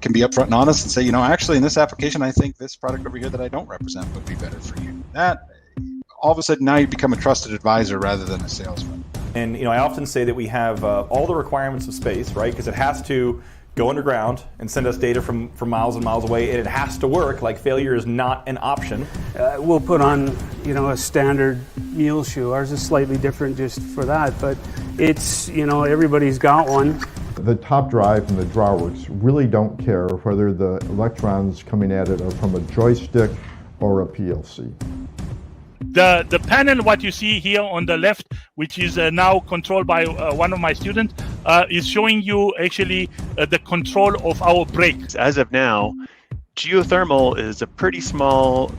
can be upfront and honest and say, actually in this application, I think this product over here that I don't represent would be better for you. That all of a sudden now you become a trusted advisor rather than a salesman. And I often say that we have all the requirements of space, right? Because it has to go underground and send us data from miles and miles away, and it has to work. Like, failure is not an option. We'll put on, a standard mule shoe. Ours is slightly different just for that, but it's, everybody's got one. The top drive and the drawworks really don't care whether the electrons coming at it are from a joystick or a PLC. The panel, what you see here on the left, which is now controlled by one of my students, is showing you actually the control of our brakes. As of now, geothermal is a pretty small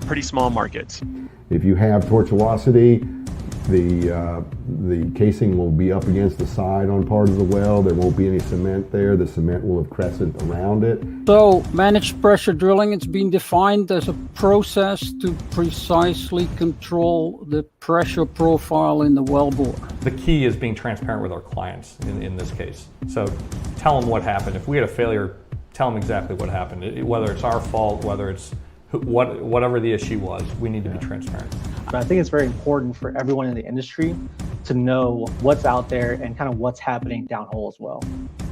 market. If you have tortuosity, the casing will be up against the side on part of the well. There won't be any cement there. The cement will have crested around it. So managed pressure drilling, it's been defined as a process to precisely control the pressure profile in the wellbore. The key is being transparent with our clients in this case. So tell them what happened. If we had a failure, tell them exactly what happened. Whether it's our fault, whether it's whatever the issue was, we need to be transparent. I think it's very important for everyone in the industry to know what's out there and kind of what's happening downhole as well.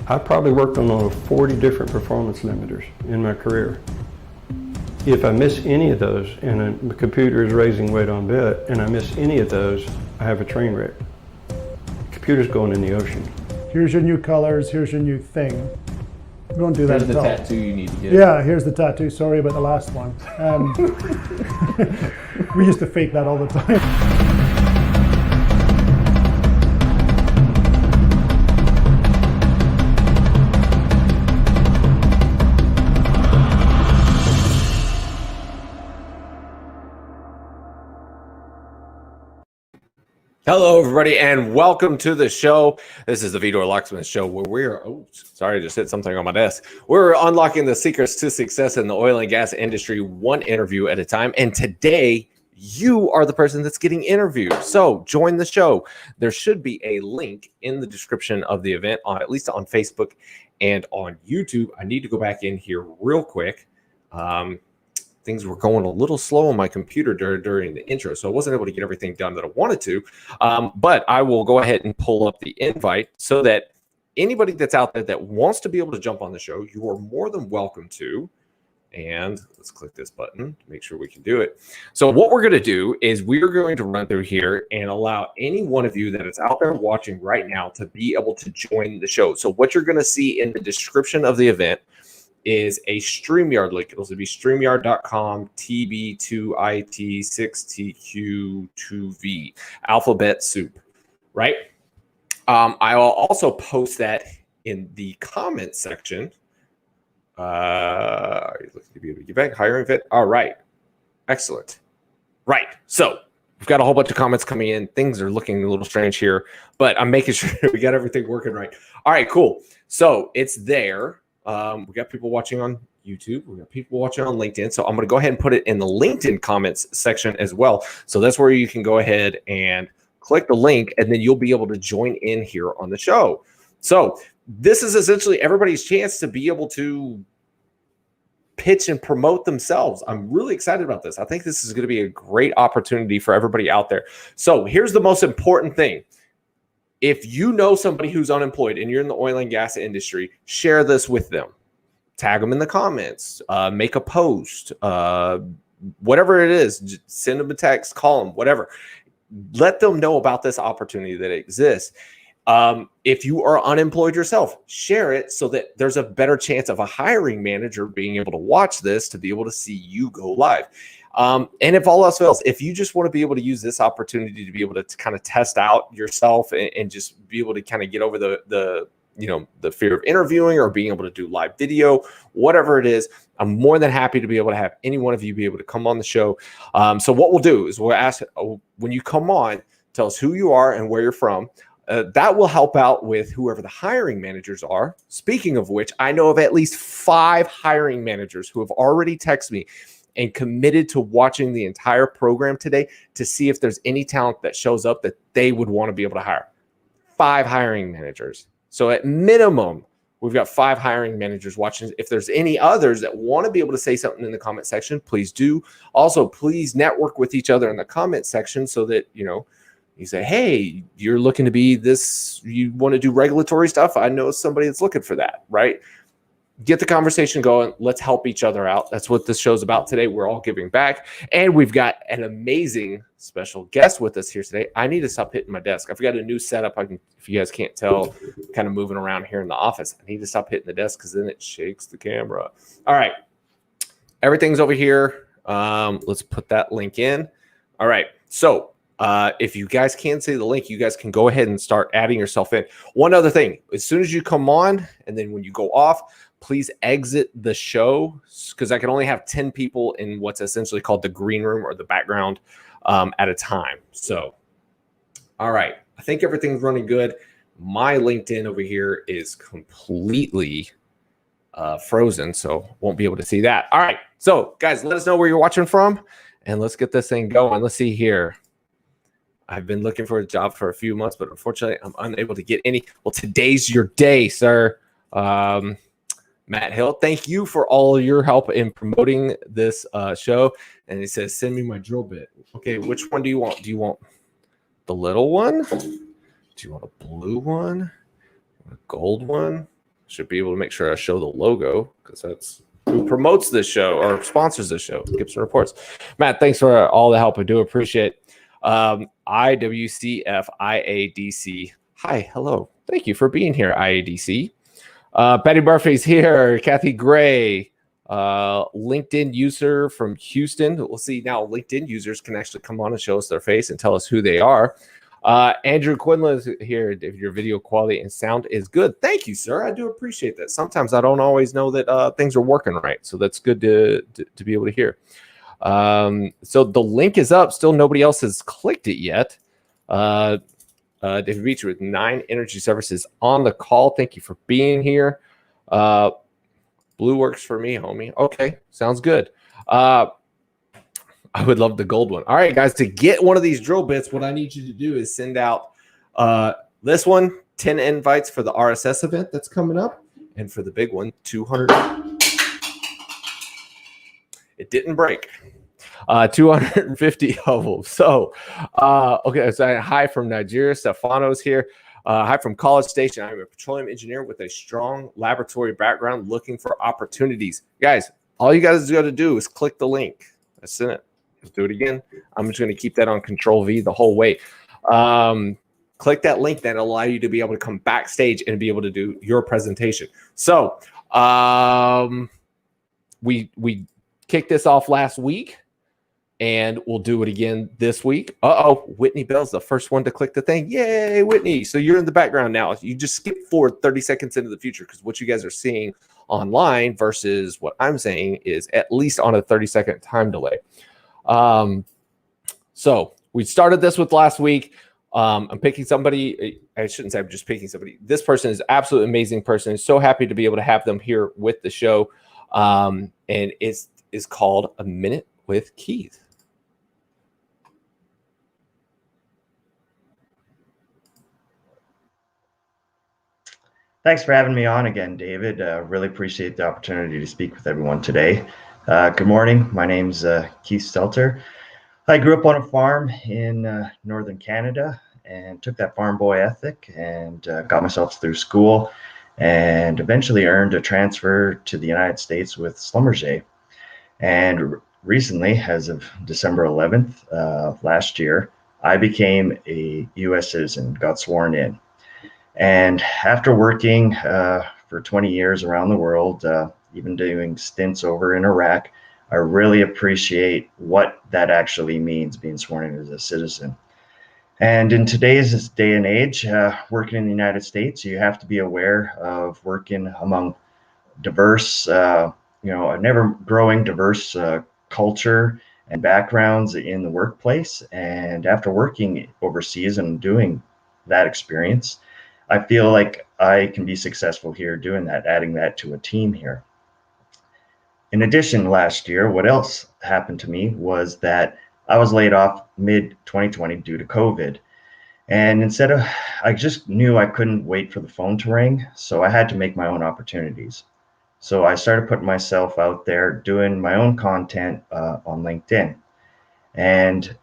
I probably worked on over 40 different performance limiters in my career. If I miss any of those, and the computer is raising weight on bit, and I miss any of those, I have a train wreck. The computer's going in the ocean. Here's your new colors, here's your new thing. We don't do that at all. Here's the tattoo you need to get. Yeah, here's the tattoo. Sorry about the last one. We used to fake that all the time. Hello, everybody, and welcome to the show. This is the Vitor Locksmith Show, where we're, I just hit something on my desk. We're unlocking the secrets to success in the oil and gas industry, one interview at a time. And today, you are the person that's getting interviewed. So join the show. There should be a link in the description of the event, at least on Facebook and on YouTube. I need to go back in here real quick. Things were going a little slow on my computer during the intro, so I wasn't able to get everything done that I wanted to. But I will go ahead and pull up the invite so that anybody that's out there that wants to be able to jump on the show, you are more than welcome to. And let's click this button to make sure we can do it. So what we're going to do is we're going to run through here and allow any one of you that is out there watching right now to be able to join the show. So what you're going to see in the description of the event is a StreamYard link. It'll be StreamYard.com TB2IT6TQ2V alphabet soup, right? I will also post that in the comment section. Are you looking to be able to get back? Hiring fit? All right. Excellent. Right. So we've got a whole bunch of comments coming in. Things are looking a little strange here, but I'm making sure we got everything working right. All right, cool. So it's there. We got people watching on YouTube. We got people watching on LinkedIn. So I'm going to go ahead and put it in the LinkedIn comments section as well. So that's where you can go ahead and click the link, and then you'll be able to join in here on the show. So this is essentially everybody's chance to be able to pitch and promote themselves. I'm really excited about this. I think this is going to be a great opportunity for everybody out there. So here's the most important thing. If you know somebody who's unemployed and you're in the oil and gas industry, share this with them. Tag them in the comments, make a post, whatever it is, just send them a text, call them, whatever. Let them know about this opportunity that exists. If you are unemployed yourself, share it so that there's a better chance of a hiring manager being able to watch this to be able to see you go live. And if all else fails, if you just want to be able to use this opportunity to be able to kind of test out yourself and just be able to kind of get over the fear of interviewing or being able to do live video, whatever it is, I'm more than happy to be able to have any one of you be able to come on the show. So what we'll do is we'll ask, when you come on, tell us who you are and where you're from. That will help out with whoever the hiring managers are. Speaking of which, I know of at least 5 hiring managers who have already texted me and committed to watching the entire program today to see if there's any talent that shows up that they would want to be able to hire. 5 hiring managers. So at minimum, We've got 5 hiring managers watching. If there's any others that want to be able to say something in the comment section, please do. Also, please network with each other in the comment section so that, you say, hey, you're looking to be this, you want to do regulatory stuff. I know somebody that's looking for that, right? Get the conversation going. Let's help each other out. That's what this show's about today. We're all giving back. And we've got an amazing special guest with us here today. I need to stop hitting my desk. I've got a new setup. If you guys can't tell, kind of moving around here in the office. I need to stop hitting the desk because then it shakes the camera. All right. Everything's over here. Let's put that link in. All right. So if you guys can see the link, you guys can go ahead and start adding yourself in. One other thing, as soon as you come on and then when you go off, please exit the show because I can only have 10 people in what's essentially called the green room or the background at a time. So, all right. I think everything's running good. My LinkedIn over here is completely frozen, so won't be able to see that. All right. So, guys, let us know where you're watching from, and let's get this thing going. Let's see here. I've been looking for a job for a few months, but unfortunately, I'm unable to get any. Well, today's your day, sir. Matt Hill, thank you for all your help in promoting this show. And he says, send me my drill bit. Okay, which one do you want? Do you want the little one? Do you want a blue one? A gold one? Should be able to make sure I show the logo because that's who promotes this show or sponsors this show, Gibson Reports. Matt, thanks for all the help. I do appreciate it. IWCF IADC. Hi, hello. Thank you for being here, IADC. Patty Murphy's here. Kathy Gray, LinkedIn user from Houston. We'll see now. LinkedIn users can actually come on and show us their face and tell us who they are. Andrew Quinlan is here. If your video quality and sound is good, thank you, sir. I do appreciate that. Sometimes I don't always know that things are working right, so that's good to be able to hear. So the link is up. Still, nobody else has clicked it yet. David Beecher with 9 Energy Services on the call. Thank you for being here. Blue works for me, homie. Okay, sounds good. I would love the gold one. All right, guys, to get one of these drill bits, what I need you to do is send out this one, 10 invites for the RSS event that's coming up. And for the big one, 200. It didn't break. 250 of them. So, okay. So, hi from Nigeria. Stefano's here. Hi from College Station. I'm a petroleum engineer with a strong laboratory background looking for opportunities. Guys, all you guys got to do is click the link. That's it. Let's do it again. I'm just going to keep that on Control V the whole way. Click that link that will allow you to be able to come backstage and be able to do your presentation. So, we kicked this off last week. And we'll do it again this week. Whitney Bell's the first one to click the thing. Yay, Whitney. So you're in the background now. You just skip forward 30 seconds into the future because what you guys are seeing online versus what I'm saying is at least on a 30-second time delay. So we started this with last week. I'm picking somebody. I shouldn't say I'm just picking somebody. This person is an absolutely amazing person. So happy to be able to have them here with the show. And it's called A Minute with Keith. Thanks for having me on again, David. Really appreciate the opportunity to speak with everyone today. Good morning. My name's Keith Stelter. I grew up on a farm in northern Canada and took that farm boy ethic and got myself through school and eventually earned a transfer to the United States with Schlumberger. And recently, as of December 11th last year, I became a U.S. citizen, got sworn in. And after working for 20 years around the world, even doing stints over in Iraq, I really appreciate what that actually means, being sworn in as a citizen. And in today's day and age, working in the United States, you have to be aware of working among diverse, a never-growing diverse culture and backgrounds in the workplace. And after working overseas and doing that experience, I feel like I can be successful here doing that, adding that to a team here. In addition, last year, what else happened to me was that I was laid off mid-2020 due to COVID. And I just knew I couldn't wait for the phone to ring. So I had to make my own opportunities. So I started putting myself out there, doing my own content on LinkedIn. And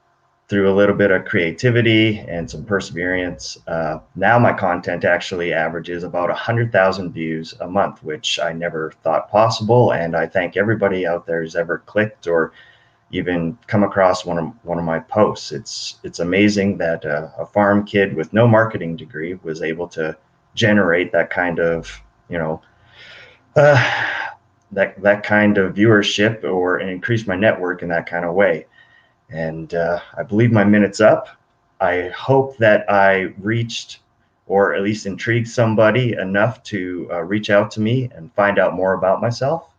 through a little bit of creativity and some perseverance, now my content actually averages about 100,000 views a month, which I never thought possible. And I thank everybody out there who's ever clicked or even come across one of my posts. It's amazing that a farm kid with no marketing degree was able to generate that kind of, that kind of viewership or increase my network in that kind of way. And I believe my minute's up. I hope that I reached or at least intrigued somebody enough to reach out to me and find out more about myself.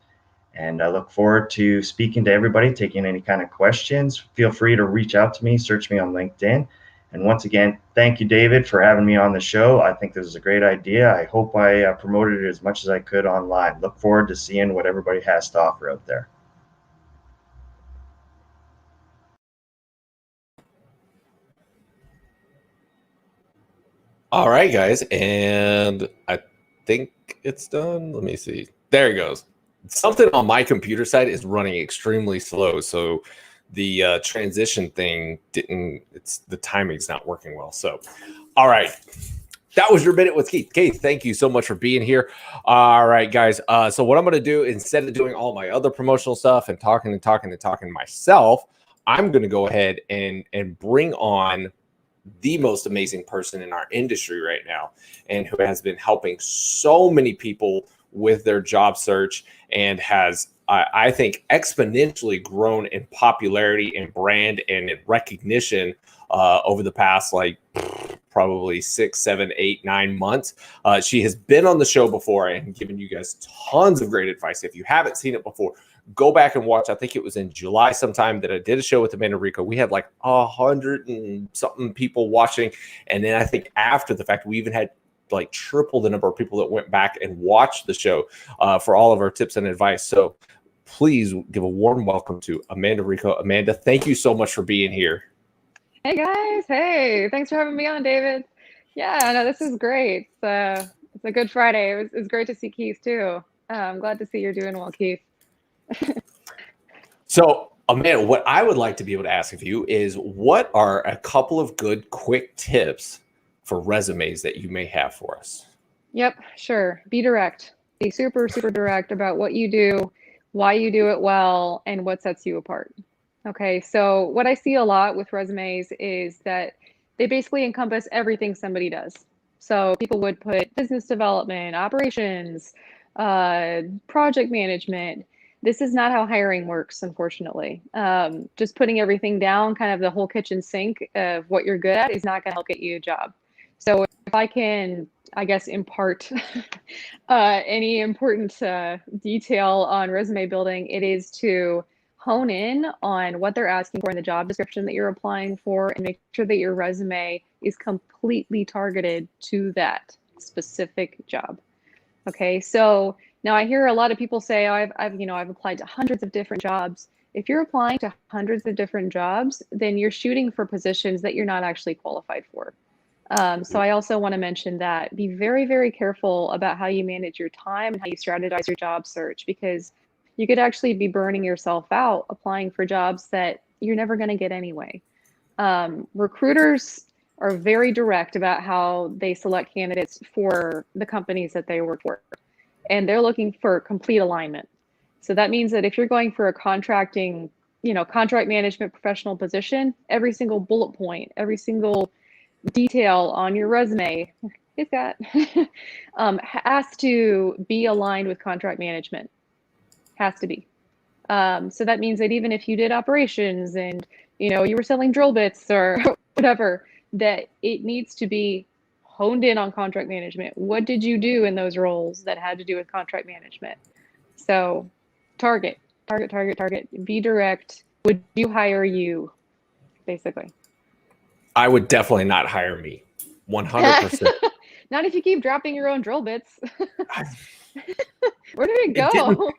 And I look forward to speaking to everybody, taking any kind of questions. Feel free to reach out to me, search me on LinkedIn. And once again, thank you, David, for having me on the show. I think this is a great idea. I hope I promoted it as much as I could online. Look forward to seeing what everybody has to offer out there. All right, guys, and I think it's done. Let me see. There it goes. Something on my computer side is running extremely slow, so the transition thing the timing's not working well. So, all right, that was your minute with Keith. Keith, thank you so much for being here. All right, guys. So what I'm going to do, instead of doing all my other promotional stuff and talking myself, I'm going to go ahead and bring on the most amazing person in our industry right now, and who has been helping so many people with their job search and has, I think, exponentially grown in popularity and brand and in recognition over the past probably 6, 7, 8, 9 months. She has been on the show before and given you guys tons of great advice. If you haven't seen it before, go back and watch. I think it was in July sometime that I did a show with Amanda Rico. We had 100 and something people watching. And then I think after the fact, we even had triple the number of people that went back and watched the show for all of our tips and advice. So please give a warm welcome to Amanda Rico. Amanda, thank you so much for being here. Hey guys. Hey, thanks for having me on, David. Yeah, no, this is great. It's a good Friday. It was great to see Keith too. I'm glad to see you're doing well, Keith. So, Amanda, what I would like to be able to ask of you is, what are a couple of good, quick tips for resumes that you may have for us? Yep, sure. Be direct. Be super, super direct about what you do, why you do it well, and what sets you apart. Okay, so what I see a lot with resumes is that they basically encompass everything somebody does. So people would put business development, operations, project management. This is not how hiring works, unfortunately. Just putting everything down, kind of the whole kitchen sink of what you're good at, is not going to help get you a job. So if I can, I guess, impart any important detail on resume building, it is to hone in on what they're asking for in the job description that you're applying for, and make sure that your resume is completely targeted to that specific job. Okay, so now I hear a lot of people say, oh, I've applied to hundreds of different jobs. If you're applying to hundreds of different jobs, then you're shooting for positions that you're not actually qualified for. So I also want to mention that be very, very careful about how you manage your time and how you strategize your job search, because you could actually be burning yourself out applying for jobs that you're never going to get anyway. Recruiters are very direct about how they select candidates for the companies that they work for, and they're looking for complete alignment. So that means that if you're going for a contract management professional position, every single bullet point, every single detail on your resume has to be aligned with contract management. Has to be. So that means that even if you did operations and you were selling drill bits or whatever, that it needs to be honed in on contract management. What did you do in those roles that had to do with contract management? So target. Be direct. Would you hire you, basically? I would definitely not hire me. 100%. Not if you keep dropping your own drill bits. Where did it go?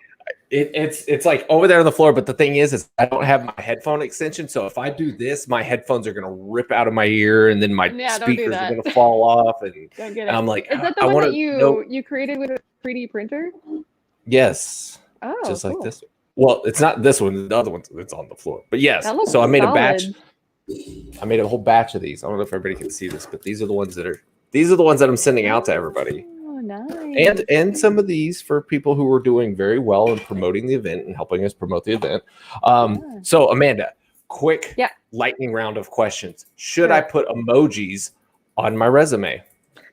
It's like over there on the floor, but the thing is I don't have my headphone extension, so if I do this, my headphones are gonna rip out of my ear, and then my speakers are gonna fall off, and I'm like, is that the I one want that to you created with a 3D printer? Yes. Oh, just cool. like this. Well, it's not this one. The other one that's on the floor. But yes, That looks so I made a batch. solid. I made a whole batch of these. I don't know if everybody can see this, but these are the ones that I'm sending out to everybody. Oh, nice. And some of these for people who are doing very well in promoting the event and helping us promote the event. So Amanda, quick lightning round of questions. Should I put emojis on my resume?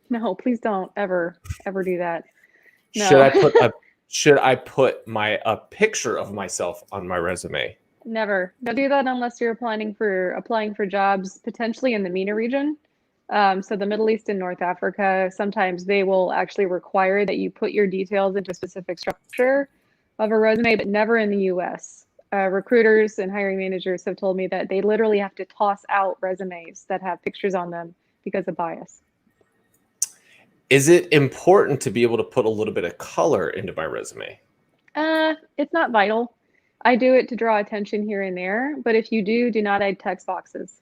No, please don't ever do that. No. Should I put a picture of myself on my resume? Never. Don't do that unless you're applying for jobs potentially in the MENA region. So the Middle East and North Africa, sometimes they will actually require that you put your details into a specific structure of a resume, but never in the US. Recruiters and hiring managers have told me that they literally have to toss out resumes that have pictures on them because of bias. Is it important to be able to put a little bit of color into my resume? It's not vital. I do it to draw attention here and there, but if you do not add text boxes.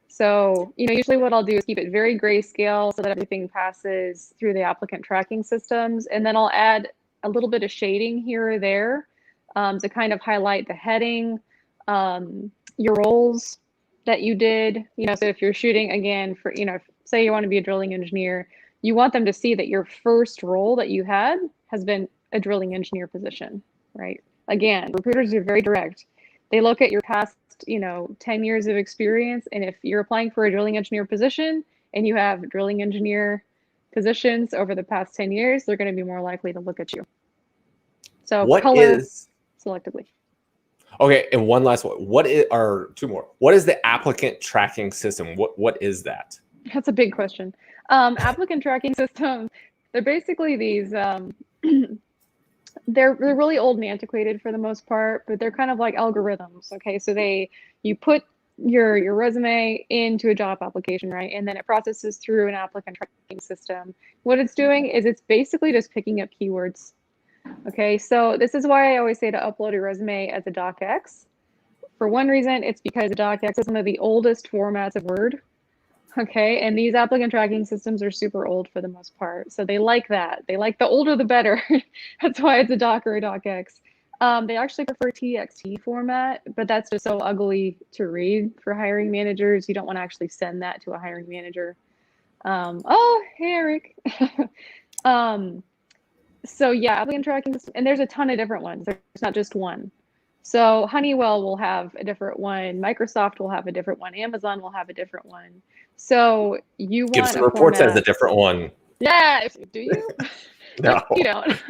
So, usually what I'll do is keep it very grayscale so that everything passes through the applicant tracking systems. And then I'll add a little bit of shading here or there to kind of highlight the heading, your roles that you did. So if you're shooting again for, say you want to be a drilling engineer, you want them to see that your first role that you had has been a drilling engineer position, right? Again, recruiters are very direct. They look at your past, 10 years of experience. And if you're applying for a drilling engineer position and you have drilling engineer positions over the past 10 years, they're going to be more likely to look at you. So color selectively. Okay, and one last one. Two more. What is the applicant tracking system? What is that? That's a big question. Applicant tracking systems, they're basically these, they're really old and antiquated for the most part, but they're kind of like algorithms. Okay, so you put your resume into a job application, right? And then it processes through an applicant tracking system. What it's doing is it's basically just picking up keywords. Okay, so this is why I always say to upload your resume as a docx. For one reason, it's because a docx is one of the oldest formats of Word. Okay, and these applicant tracking systems are super old for the most part. So they like that. They like the older the better. That's why it's a doc or a docx. They actually prefer TXT format, but that's just so ugly to read for hiring managers. You don't want to actually send that to a hiring manager. Oh, hey, Eric. So yeah, applicant tracking, and there's a ton of different ones. There's not just one. So Honeywell will have a different one. Microsoft will have a different one. Amazon will have a different one. So you want Gibson Reports has a different one. Yeah, do you? No, you don't.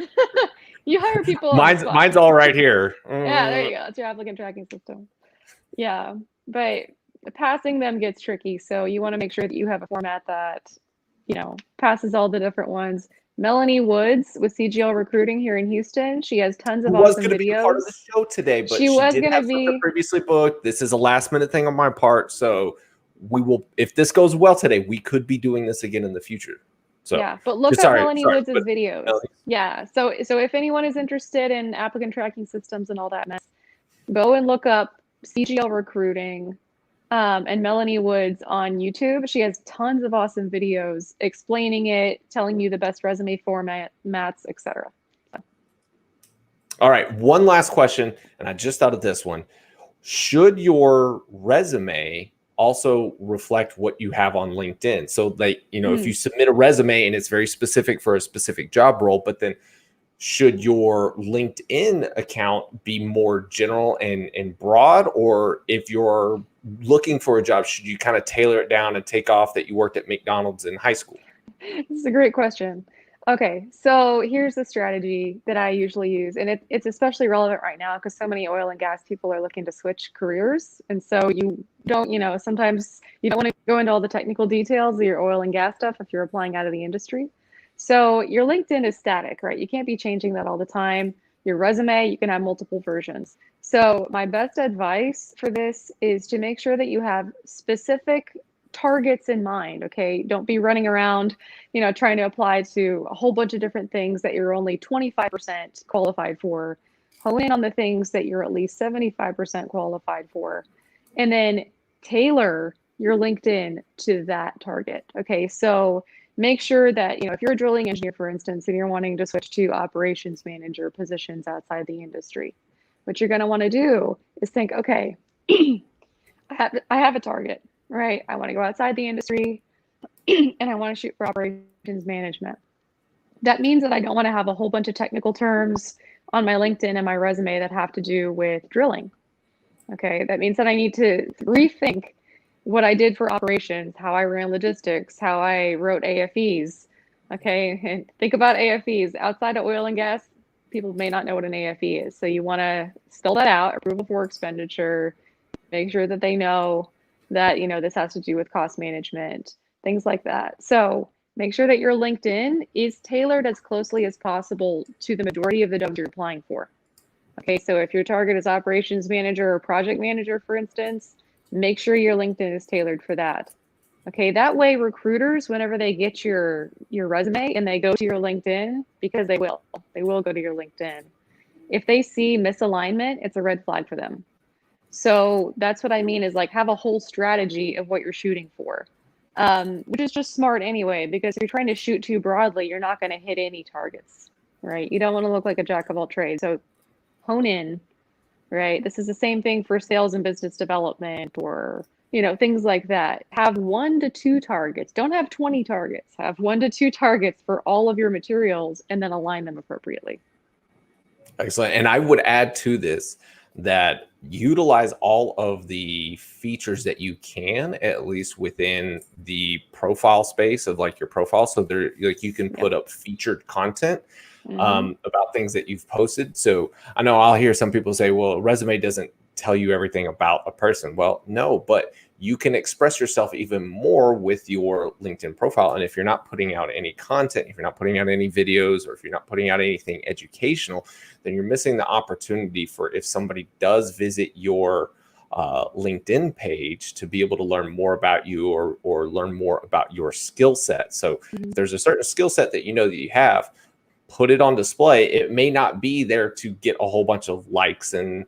You hire people. Mine's all right here. Yeah, there you go. It's your applicant tracking system. Yeah, but passing them gets tricky. So you want to make sure that you have a format that, passes all the different ones. Melanie Woods with CGL Recruiting here in Houston. She has tons of awesome videos. Be part of the show today, but she was going to be previously booked. This is a last minute thing on my part, so we will. If this goes well today, we could be doing this again in the future. So yeah, but look at Melanie Woods' videos. Yeah, so if anyone is interested in applicant tracking systems and all that mess, go and look up CGL Recruiting. And Melanie Woods on YouTube. She has tons of awesome videos explaining it, telling you the best resume formats, etc. All right, one last question, and I just thought of this one. Should your resume also reflect what you have on LinkedIn? So if you submit a resume and it's very specific for a specific job role, but then should your LinkedIn account be more general and broad? Or if you're looking for a job, should you kind of tailor it down and take off that you worked at McDonald's in high school? This is a great question. Okay, so here's the strategy that I usually use, and it's especially relevant right now because so many oil and gas people are looking to switch careers. And so you don't, sometimes you don't want to go into all the technical details of your oil and gas stuff if you're applying out of the industry. So your LinkedIn is static, right? You can't be changing that all the time. Your resume, you can have multiple versions. So my best advice for this is to make sure that you have specific targets in mind, okay? Don't be running around, trying to apply to a whole bunch of different things that you're only 25% qualified for. Hone in on the things that you're at least 75% qualified for, and then tailor your LinkedIn to that target. Okay, so make sure that, if you're a drilling engineer, for instance, and you're wanting to switch to operations manager positions outside the industry, what you're going to want to do is think, okay, I have a target, right? I want to go outside the industry and I want to shoot for operations management. That means that I don't want to have a whole bunch of technical terms on my LinkedIn and my resume that have to do with drilling. Okay, that means that I need to rethink what I did for operations, how I ran logistics, how I wrote AFEs. Okay, and think about AFEs. Outside of oil and gas, people may not know what an AFE is. So you want to spell that out, approval for expenditure, make sure that they know that, this has to do with cost management, things like that. So make sure that your LinkedIn is tailored as closely as possible to the majority of the jobs you're applying for. Okay, so if your target is operations manager or project manager, for instance, make sure your LinkedIn is tailored for that. Okay, that way recruiters, whenever they get your resume and they go to your LinkedIn, because they will go to your LinkedIn. If they see misalignment, it's a red flag for them. So that's what I mean is like have a whole strategy of what you're shooting for, which is just smart anyway, because if you're trying to shoot too broadly, you're not going to hit any targets, right? You don't want to look like a jack of all trades. So hone in, right? This is the same thing for sales and business development or, things like that. Have 1 to 2 targets. Don't have 20 targets. Have 1 to 2 targets for all of your materials and then align them appropriately. Excellent. And I would add to this that utilize all of the features that you can, at least within the profile space of like your profile. So there, like you can put up featured content about things that you've posted. So I know I'll hear some people say, well, a resume doesn't tell you everything about a person. Well, no, but you can express yourself even more with your LinkedIn profile. And if you're not putting out any content, if you're not putting out any videos, or if you're not putting out anything educational, then you're missing the opportunity for if somebody does visit your LinkedIn page to be able to learn more about you or learn more about your skill set. So if there's a certain skill set that that you have, put it on display. It may not be there to get a whole bunch of likes and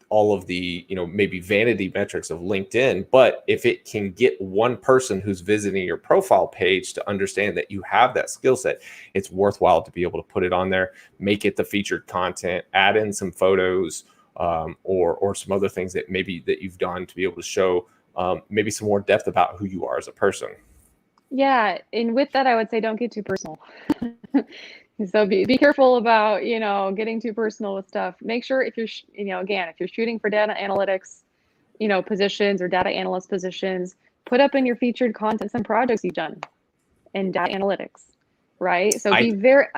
all of the maybe vanity metrics of LinkedIn, but if it can get one person who's visiting your profile page to understand that you have that skill set, it's worthwhile to be able to put it on there, make it the featured content, add in some photos or some other things that you've done to be able to show maybe some more depth about who you are as a person. Yeah, and with that, I would say don't get too personal. So be careful about, getting too personal with stuff. Make sure if you're, again, if you're shooting for data analytics, positions or data analyst positions, put up in your featured content some projects you've done in data analytics, right? So be very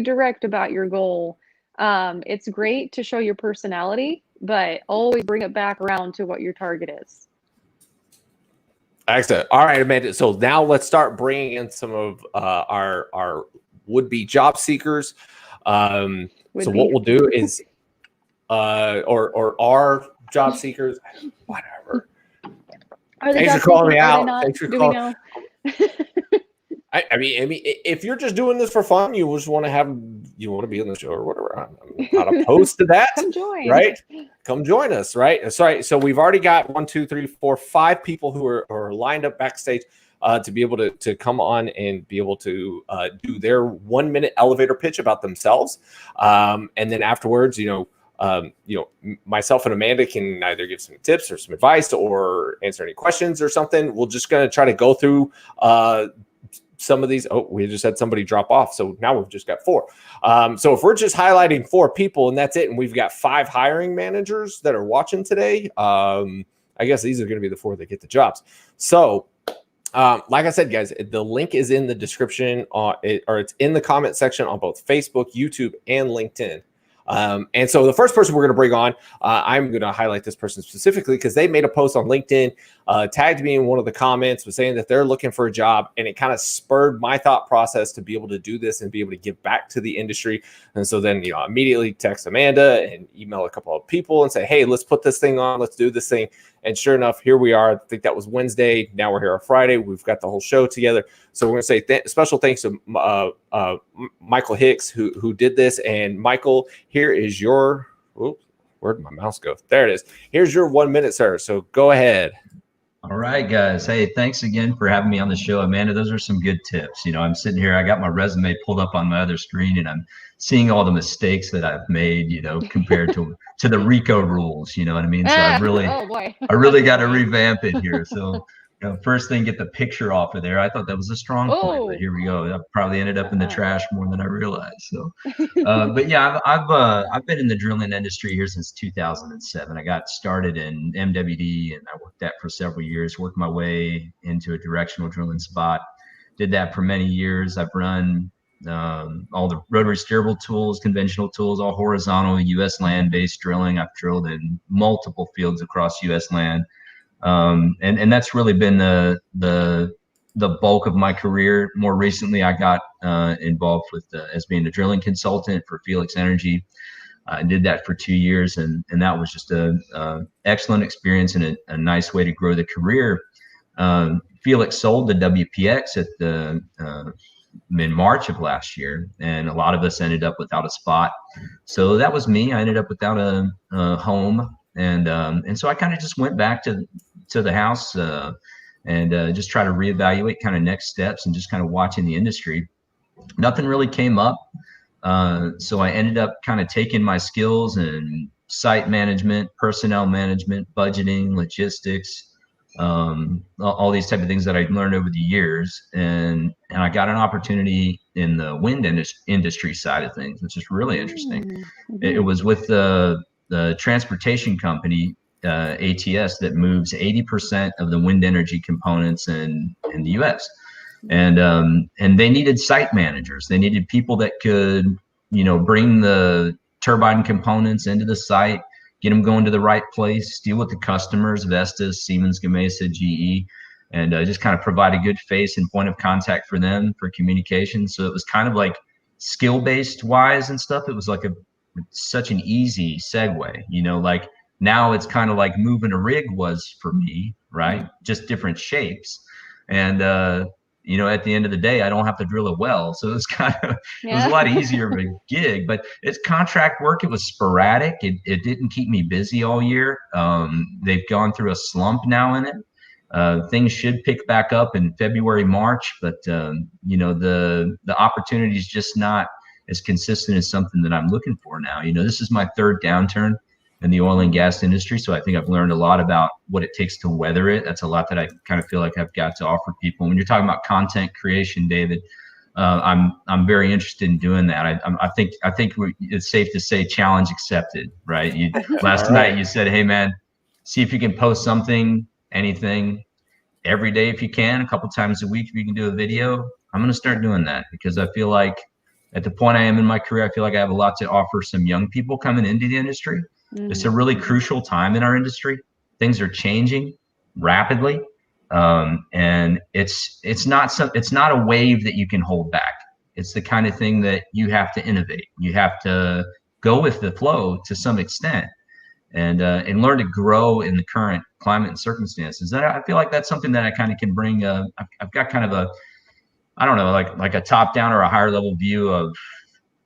direct about your goal. It's great to show your personality, but always bring it back around to what your target is. Excellent. All right, Amanda. So now let's start bringing in some of our would-be job seekers. So what we'll do is, or our job seekers, whatever. Thanks for calling me out. Thanks for calling. I mean, if you're just doing this for fun, you just want to be on the show or whatever. I'm not opposed to that. Come join. Right? Come join us, right? Sorry. So we've already got 1, 2, 3, 4, 5 people who are lined up backstage to be able to come on and be able to do their 1-minute elevator pitch about themselves. And then afterwards, myself and Amanda can either give some tips or some advice or answer any questions or something. We're just going to try to go through some of these. Oh, we just had somebody drop off. So now we've just got 4. So if we're just highlighting 4 people and that's it, and we've got 5 hiring managers that are watching today, I guess these are going to be the 4 that get the jobs. So like I said, guys, the link is in the description or it's in the comment section on both Facebook, YouTube, and LinkedIn. And so the first person we're going to bring on, I'm going to highlight this person specifically because they made a post on LinkedIn, tagged me in one of the comments, was saying that they're looking for a job, and it kind of spurred my thought process to be able to do this and be able to give back to the industry. And so then, immediately text Amanda and email a couple of people and say, hey, let's put this thing on, let's do this thing. And sure enough, here we are. I think that was Wednesday. Now we're here on Friday. We've got the whole show together. So we're going to say special thanks to Michael Hicks who did this. And Michael, here is your, where'd my mouse go? There it is. Here's your 1 minute, sir. So go ahead. All right, guys. Hey, thanks again for having me on the show. Amanda, those are some good tips. You know, I'm sitting here, I got my resume pulled up on my other screen, and I'm seeing all the mistakes that I've made, you know, compared to the RICO rules, you know what I mean? So I really got to revamp it here. So, you know, first thing, get the picture off of there. I thought that was a strong point, but here we go. I probably ended up in the trash more than I realized. So, but yeah, I've been in the drilling industry here since 2007. I got started in MWD, and I worked that for several years. Worked my way into a directional drilling spot. Did that for many years. I've run all the rotary steerable tools, conventional tools, all horizontal U.S. land-based drilling. I've drilled in multiple fields across U.S. land. And that's really been the bulk of my career. More recently, I got involved with as being a drilling consultant for Felix Energy. I did that for 2 years, and that was just a excellent experience and a nice way to grow the career. Felix sold the WPX at the in March of last year, and a lot of us ended up without a spot. So that was me. I ended up without a home. And so I kind of just went back to the house and just try to reevaluate kind of next steps and just kind of watching the industry. Nothing really came up. So I ended up kind of taking my skills in site management, personnel management, budgeting, logistics, all these type of things that I learned over the years. And I got an opportunity in the wind industry side of things, which is really interesting. It was with the transportation company, ATS, that moves 80% of the wind energy components in the U.S. And they needed site managers. They needed people that could, you know, bring the turbine components into the site, get them going to the right place, deal with the customers, Vestas, Siemens Gamesa, GE, and just kind of provide a good face and point of contact for them for communication. So it was kind of like skill-based wise and stuff. It was like such an easy segue, you know, like now it's kind of like moving a rig was for me, right? Just different shapes. And, you know, at the end of the day, I don't have to drill a well. So it's kind of, it was a lot easier of a gig, but it's contract work. It was sporadic. It didn't keep me busy all year. They've gone through a slump now in it. Things should pick back up in February, March, but, you know, the opportunity is just not as consistent as something that I'm looking for now. You know, this is my third downturn in the oil and gas industry. So I think I've learned a lot about what it takes to weather it. That's a lot that I kind of feel like I've got to offer people. When you're talking about content creation, David, I'm very interested in doing that. I think it's safe to say challenge accepted, right? Last night you said, hey man, see if you can post something, anything every day if you can, a couple times a week if you can do a video. I'm going to start doing that because I feel like at the point I am in my career, I feel like I have a lot to offer some young people coming into the industry. It's a really crucial time in our industry. Things are changing rapidly, and it's not a wave that you can hold back. It's the kind of thing that you have to innovate. You have to go with the flow to some extent, and learn to grow in the current climate and circumstances. And I feel like that's something that I kind of can bring. I've got kind of a, I don't know, like a top down or a higher level view of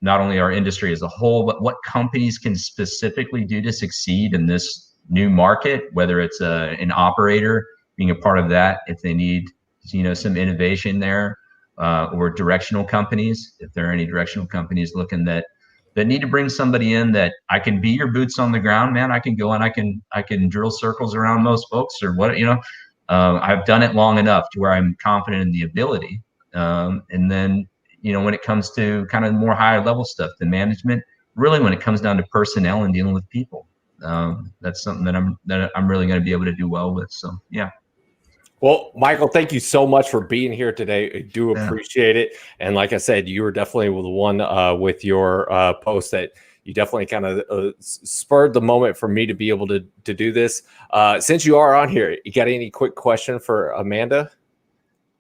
not only our industry as a whole, but what companies can specifically do to succeed in this new market, whether it's an operator being a part of that, if they need, you know, some innovation there, or directional companies, if there are any directional companies looking that need to bring somebody in that I can be your boots on the ground, man. I can go and I can drill circles around most folks or what, you know, I've done it long enough to where I'm confident in the ability. And then, you know, when it comes to kind of more higher level stuff, the management, really when it comes down to personnel and dealing with people, that's something that I'm really going to be able to do well with. So, yeah. Well, Michael, thank you so much for being here today. I do appreciate it. And like I said, you were definitely the one with your post that you definitely kind of spurred the moment for me to be able to do this. Since you are on here, you got any quick question for Amanda?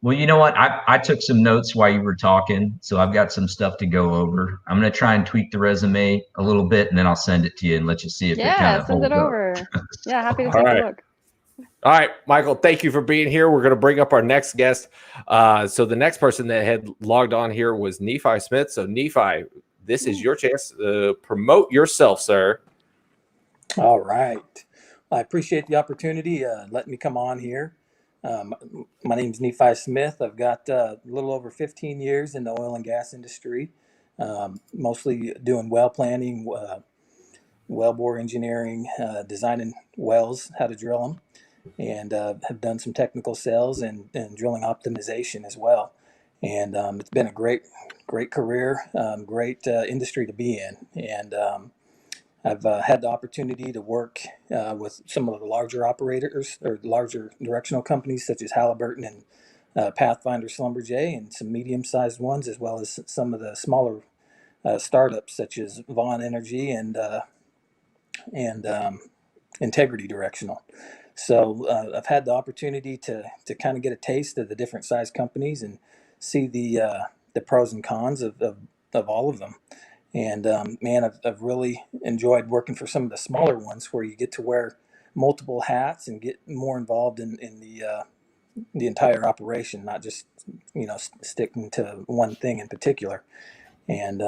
Well, you know what? I took some notes while you were talking, so I've got some stuff to go over. I'm going to try and tweak the resume a little bit, and then I'll send it to you and let you see if it kind of holds up. Yeah, send it over. Yeah, happy to take a look. All right, Michael, thank you for being here. We're going to bring up our next guest. So the next person that had logged on here was Nephi Smith. So Nephi, this is your chance to promote yourself, sir. All right. I appreciate the opportunity, letting me come on here. My name is Nephi Smith. I've got a little over 15 years in the oil and gas industry, mostly doing well planning, well bore engineering, designing wells, how to drill them, and have done some technical sales and drilling optimization as well. And it's been a great career, great industry to be in. And I've had the opportunity to work with some of the larger operators or larger directional companies such as Halliburton and Pathfinder Schlumberger, and some medium-sized ones, as well as some of the smaller startups such as Vaughn Energy and Integrity Directional. So I've had the opportunity to kind of get a taste of the different size companies and see the pros and cons of all of them. And man, I've really enjoyed working for some of the smaller ones where you get to wear multiple hats and get more involved in the entire operation, not just sticking to one thing in particular. And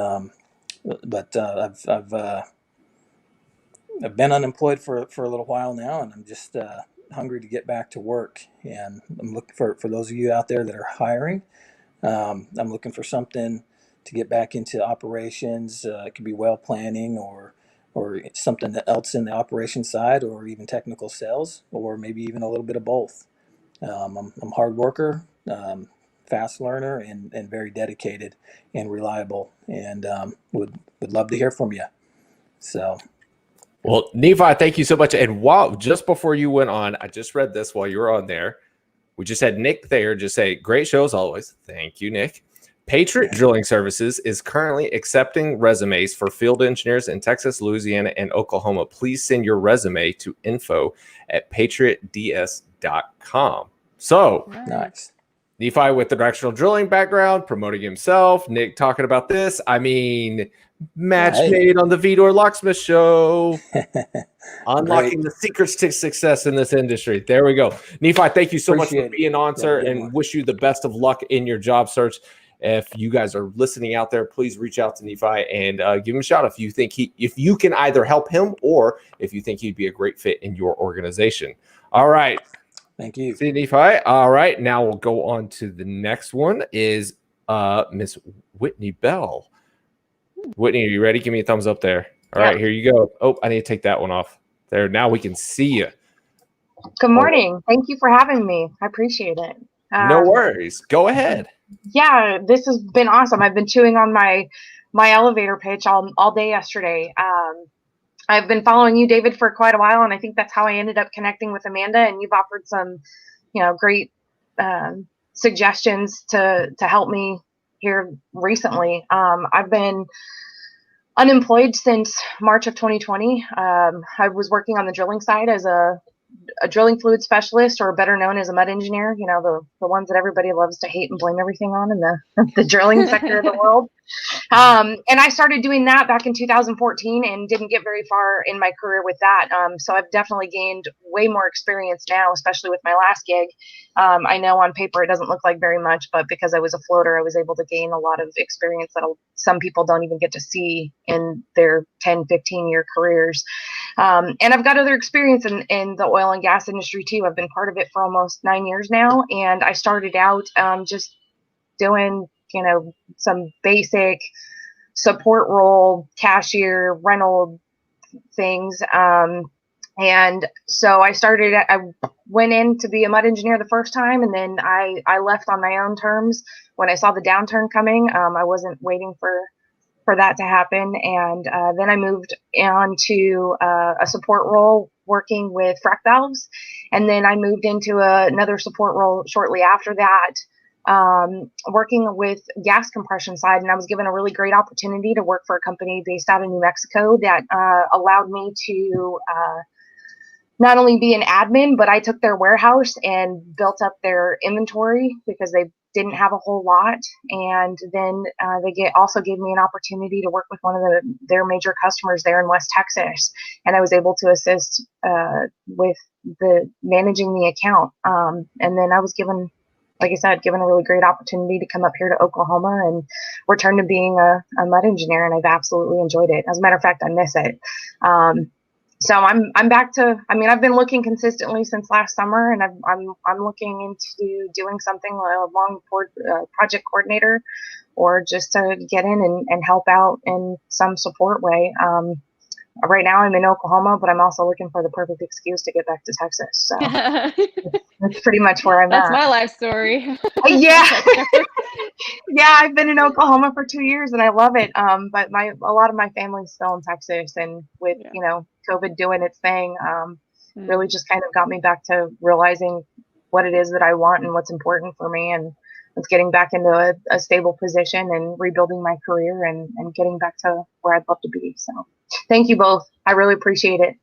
I've been unemployed for a little while now, and I'm just hungry to get back to work. And I'm looking for those of you out there that are hiring. I'm looking for something to get back into operations. It could be well planning or something else in the operation side, or even technical sales, or maybe even a little bit of both. I'm a hard worker, fast learner, and very dedicated and reliable, and would love to hear from you. So. Well, Nephi, thank you so much. And just before you went on, I just read this while you were on there. We just had Nick Thayer just say, great show as always. Thank you, Nick. Patriot Drilling Services is currently accepting resumes for field engineers in Texas, Louisiana, and Oklahoma. Please send your resume to info@patriotds.com. So, nice. Nephi with the directional drilling background, promoting himself. Nick talking about this. I mean, match made on the Vidor Locksmith Show. Unlocking the secrets to success in this industry. There we go. Nephi, thank you so much for being on, sir, and wish you the best of luck in your job search. If you guys are listening out there, please reach out to Nephi and give him a shout if you think if you can either help him or if you think he'd be a great fit in your organization. All right. Thank you. See, Nephi. All right. Now we'll go on to the next one is Miss Whitney Bell. Whitney, are you ready? Give me a thumbs up there. All right, here you go. Oh, I need to take that one off. There, now we can see you. Good morning. Thank you for having me. I appreciate it. No worries. Go ahead. Yeah, this has been awesome. I've been chewing on my elevator pitch all day yesterday. I've been following you, David, for quite a while, and I think that's how I ended up connecting with Amanda. And you've offered some, great suggestions to help me here recently. I've been unemployed since March of 2020. I was working on the drilling side as a drilling fluid specialist, or better known as a mud engineer, the ones that everybody loves to hate and blame everything on in the drilling sector of the world. And I started doing that back in 2014 and didn't get very far in my career with that. So I've definitely gained way more experience now, especially with my last gig. I know on paper it doesn't look like very much, but because I was a floater, I was able to gain a lot of experience that some people don't even get to see in their 10, 15-year careers. And I've got other experience in the oil and gas industry too. I've been part of it for almost 9 years now. And I started out just doing, some basic support role, cashier, rental things. And so I went in to be a mud engineer the first time, and then I left on my own terms when I saw the downturn coming. I wasn't waiting for that to happen. And then I moved on to a support role working with frac valves. And then I moved into another support role shortly after that, working with gas compression side. And I was given a really great opportunity to work for a company based out of New Mexico that allowed me to not only be an admin, but I took their warehouse and built up their inventory because they didn't have a whole lot, and then they also gave me an opportunity to work with one of their major customers there in West Texas, and I was able to assist with managing the account. And then I was given, like I said, given a really great opportunity to come up here to Oklahoma and return to being a mud engineer, and I've absolutely enjoyed it. As a matter of fact, I miss it. So I'm back to. I mean, I've been looking consistently since last summer, and I'm looking into doing something along project coordinator, or just to get in and help out in some support way. Right now I'm in Oklahoma, but I'm also looking for the perfect excuse to get back to Texas. So that's pretty much where I'm at. That's my life story. Yeah. Yeah, I've been in Oklahoma for 2 years and I love it. But a lot of my family's still in Texas, and with, COVID doing its thing, really just kind of got me back to realizing what it is that I want and what's important for me. And it's getting back into a stable position and rebuilding my career and getting back to where I'd love to be. So thank you both. I really appreciate it.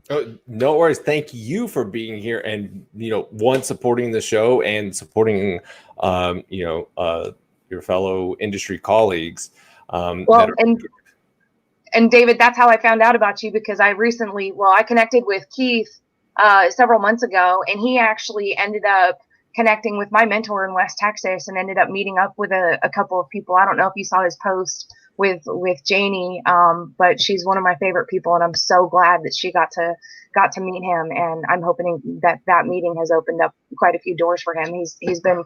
Oh, no worries. Thank you for being here and, supporting the show and supporting, your fellow industry colleagues. And David, that's how I found out about you, because I connected with Keith several months ago, and he actually ended up connecting with my mentor in West Texas and ended up meeting up with a couple of people. I don't know if you saw his post with Janie, but she's one of my favorite people, and I'm so glad that she got to meet him. And I'm hoping that meeting has opened up quite a few doors for him. He's been a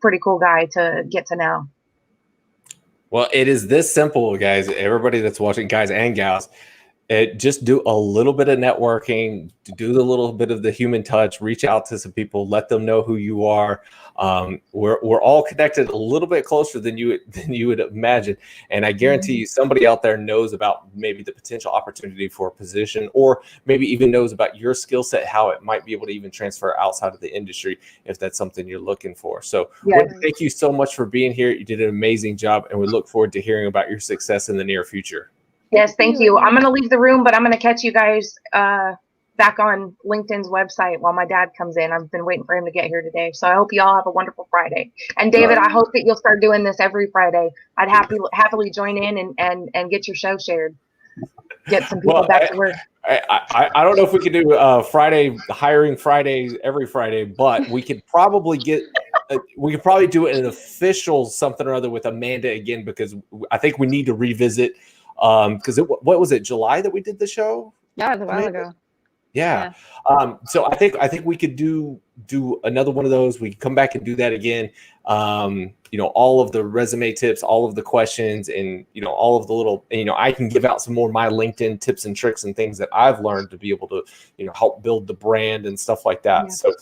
pretty cool guy to get to know. Well, it is this simple, guys. Everybody that's watching, guys and gals, just do a little bit of networking, do the little bit of the human touch, reach out to some people, let them know who you are. We're all connected a little bit closer than you would imagine. And I guarantee you somebody out there knows about maybe the potential opportunity for a position, or maybe even knows about your skill set, how it might be able to even transfer outside of the industry if that's something you're looking for. So Whitney, thank you so much for being here. You did an amazing job, and we look forward to hearing about your success in the near future. Yes, thank you. I'm going to leave the room, but I'm going to catch you guys back on LinkedIn's website while my dad comes in. I've been waiting for him to get here today. So I hope you all have a wonderful Friday. And David, I hope that you'll start doing this every Friday. I'd happily join in and get your show shared. Get some people back to work. I don't know if we could do hiring Fridays every Friday, but we could probably do an official something or other with Amanda again, because I think we need to revisit. Because what was it, July that we did the show? Yeah, it was a while ago. Yeah. So I think we could do another one of those. We can come back and do that again. All of the resume tips, all of the questions, and all of the little, I can give out some more of my LinkedIn tips and tricks and things that I've learned to be able to, help build the brand and stuff like that. Yeah. So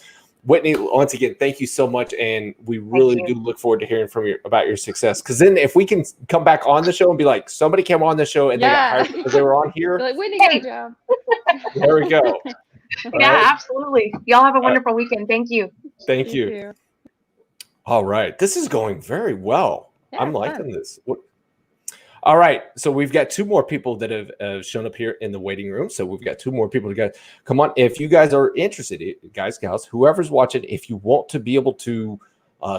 Whitney, once again, thank you so much, and we really do look forward to hearing from you about your success. Because then, if we can come back on the show and be like, somebody came on the show and they got hired because they were on here, like, Whitney, good job. There we go. Absolutely. Y'all have a wonderful weekend. Thank you. Thank you. All right, this is going very well. Yeah, I'm liking this. All right, so we've got two more people that have shown up here in the waiting room. So we've got two more people to go. Come on, if you guys are interested, guys, gals, whoever's watching, if you want to be able to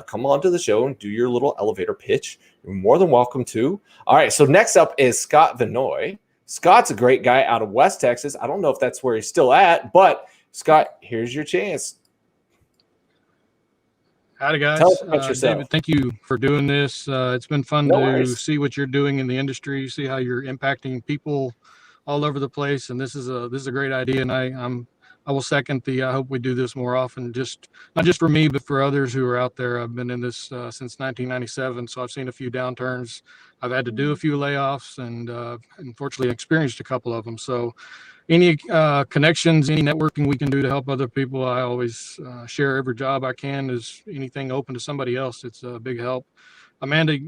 come on to the show and do your little elevator pitch, you're more than welcome to. All right, so next up is Scott Vinoy. Scott's a great guy out of West Texas. I don't know if that's where he's still at, but Scott, here's your chance. Howdy, guys. Tell us about yourself. David, thank you for doing this. It's been fun to see what you're doing in the industry, see how you're impacting people all over the place. And this is a great idea. And I will second I hope we do this more often, not just for me, but for others who are out there. I've been in this since 1997. So I've seen a few downturns. I've had to do a few layoffs, and unfortunately experienced a couple of them. So any connections, any networking we can do to help other people, I always share every job I can. Is anything open to somebody else, it's a big help. Amanda,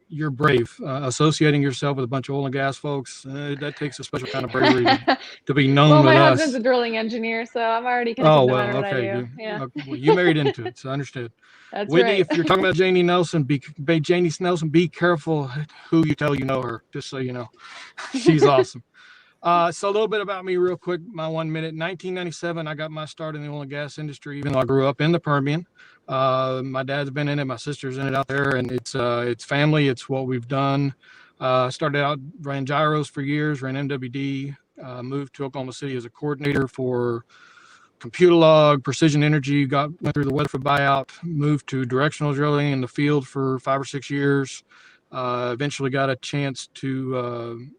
you're brave. Associating yourself with a bunch of oil and gas folks, that takes a special kind of bravery to be known with us. My husband's a drilling engineer, so I'm already connected no matter what I do. Yeah. Well, you married into it, so I understood. That's Whitney, right. If you're talking about Janie Nelson, be careful who you tell you know her, just so you know. She's awesome. So a little bit about me real quick, my 1 minute. 1997, I got my start in the oil and gas industry, even though I grew up in the Permian. My dad's been in it, my sister's in it out there, and it's family. It's what we've done. Started out, ran gyros for years, ran MWD, moved to Oklahoma City as a coordinator for Computalog, Precision Energy, went through the Weatherford buyout, moved to directional drilling in the field for 5 or 6 years. Eventually got a chance to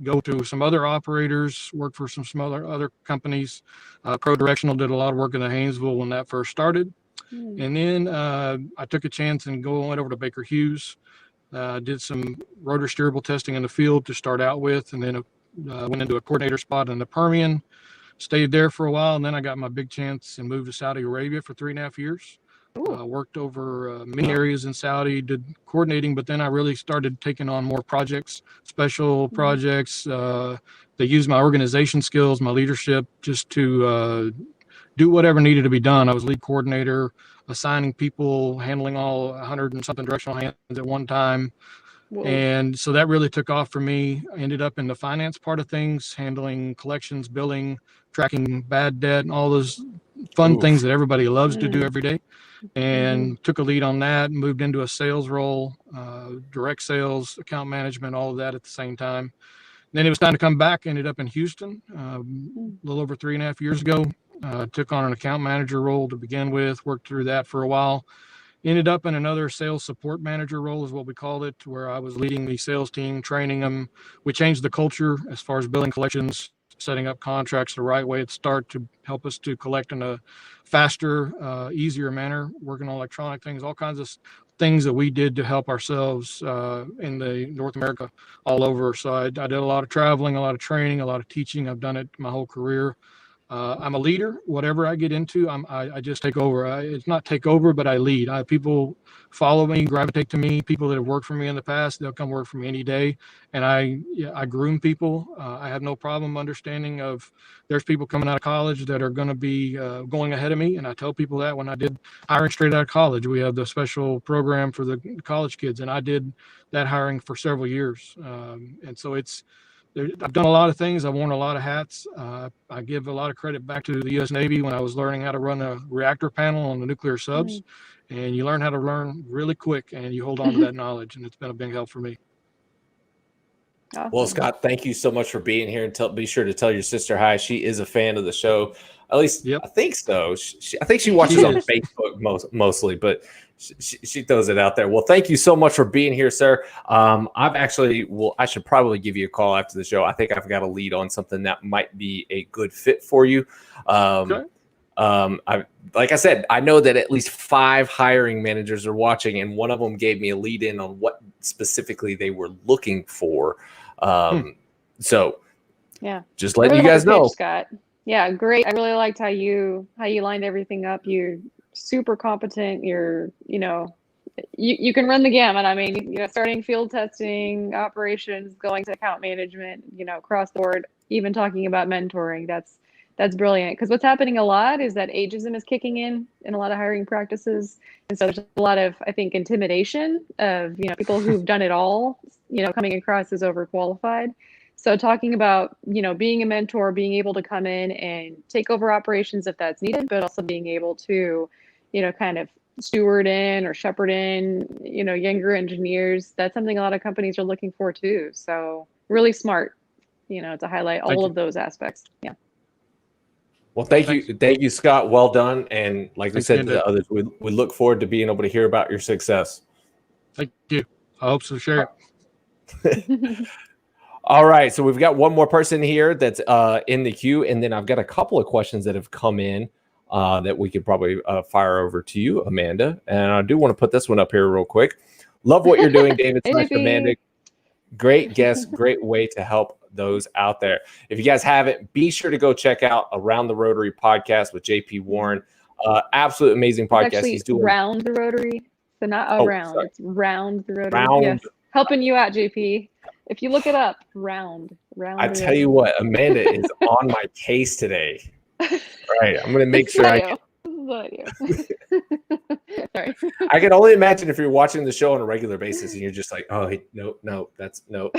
go to some other operators, work for some other companies. Pro Directional did a lot of work in the Haynesville when that first started. And then I took a chance and went over to Baker Hughes, did some rotor steerable testing in the field to start out with, and then went into a coordinator spot in the Permian, stayed there for a while, and then I got my big chance and moved to Saudi Arabia for 3.5 years. Worked over many areas in Saudi, did coordinating, but then I really started taking on more projects, special projects. They used my organization skills, my leadership, just to do whatever needed to be done. I was lead coordinator, assigning people, handling all 100 and something directional hands at one time. Whoa. And so that really took off for me. I ended up in the finance part of things, handling collections, billing, tracking bad debt, and all those fun things that everybody loves to do every day. And took a lead on that, moved into a sales role, direct sales, account management, all of that at the same time. Then it was time to come back. Ended up in Houston a little over 3.5 years ago. Took on an account manager role to begin with, worked through that for a while. Ended up in another sales support manager role is what we called it, where I was leading the sales team, training them. We changed the culture as far as billing collections, setting up contracts the right way at the start to help us to collect in a faster, easier manner, working on electronic things, all kinds of things that we did to help ourselves in the North America all over. So I did a lot of traveling, a lot of training, a lot of teaching. I've done it my whole career. I'm a leader. Whatever I get into, I just take over. It's not take over, but I lead. People follow me, gravitate to me. People that have worked for me in the past, they'll come work for me any day. And I groom people. I have no problem understanding of there's people coming out of college that are going to be going ahead of me. And I tell people that when I did hiring straight out of college, we have the special program for the college kids, and I did that hiring for several years. And so I've done a lot of things. I've worn a lot of hats. I give a lot of credit back to the U.S. Navy when I was learning how to run a reactor panel on the nuclear subs. And you learn how to learn really quick, and you hold on to that knowledge. And it's been a big help for me. Awesome. Well, Scott, thank you so much for being here. And be sure to tell your sister hi. She is a fan of the show. At least I think so. I think she watches on Facebook mostly, but she throws it out there. Well, thank you so much for being here, sir. I should probably give you a call after the show. I think I've got a lead on something that might be a good fit for you. Okay. Like I said, I know that at least 5 hiring managers are watching, and one of them gave me a lead in on what specifically they were looking for. So yeah, just letting you guys know. Scott. Yeah, great. I really liked how you lined everything up. You're super competent. You can run the gamut. I mean, starting field testing, operations, going to account management, across the board, even talking about mentoring. That's brilliant, because what's happening a lot is that ageism is kicking in a lot of hiring practices. And so there's a lot of, I think, intimidation of, people who've done it all, coming across as overqualified. So talking about, being a mentor, being able to come in and take over operations if that's needed, but also being able to, kind of steward in or shepherd in, younger engineers. That's something a lot of companies are looking for too. So really smart, to highlight all of those aspects. Yeah. Well, thank you, Scott. Well done. And like we said to the others, we look forward to being able to hear about your success. Thank you. I hope so. Share it. All right. So we've got one more person here that's in the queue. And then I've got a couple of questions that have come in that we could probably fire over to you, Amanda. And I do want to put this one up here real quick. Love what you're doing, David / Amanda. Great guest. Great way to help those out there. If you guys haven't, be sure to go check out Around the Rotary podcast with JP Warren. Absolute amazing podcast. He's doing Round the Rotary. So not around, it's Round the Rotary. Yes. Helping you out, JP. If you look it up, round. I tell you what, Amanda is on my case today. All right, I'm going to make sure I can. Sorry. I can only imagine if you're watching the show on a regular basis and you're just like, oh, no, that's no.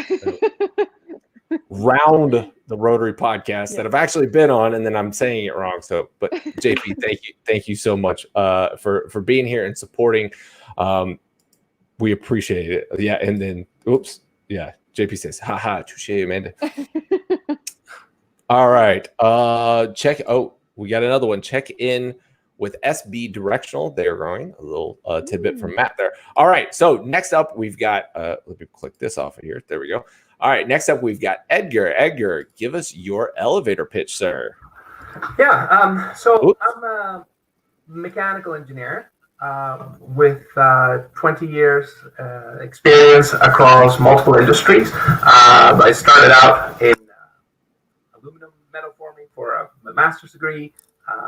round the Rotary podcast that I've actually been on, and then I'm saying it wrong. So, but JP, thank you so much for being here and supporting. We appreciate it. Yeah, and then JP says, haha, touche, Amanda. All right. We got another one. Check in with SB Directional. They're growing. A little tidbit from Matt there. All right. So next up, we've got, let me click this off of here. There we go. All right. Next up, we've got Edgar. Edgar, give us your elevator pitch, sir. Yeah. So I'm a mechanical engineer with 20 years experience across multiple industries. I started out in aluminum metal forming for a master's degree,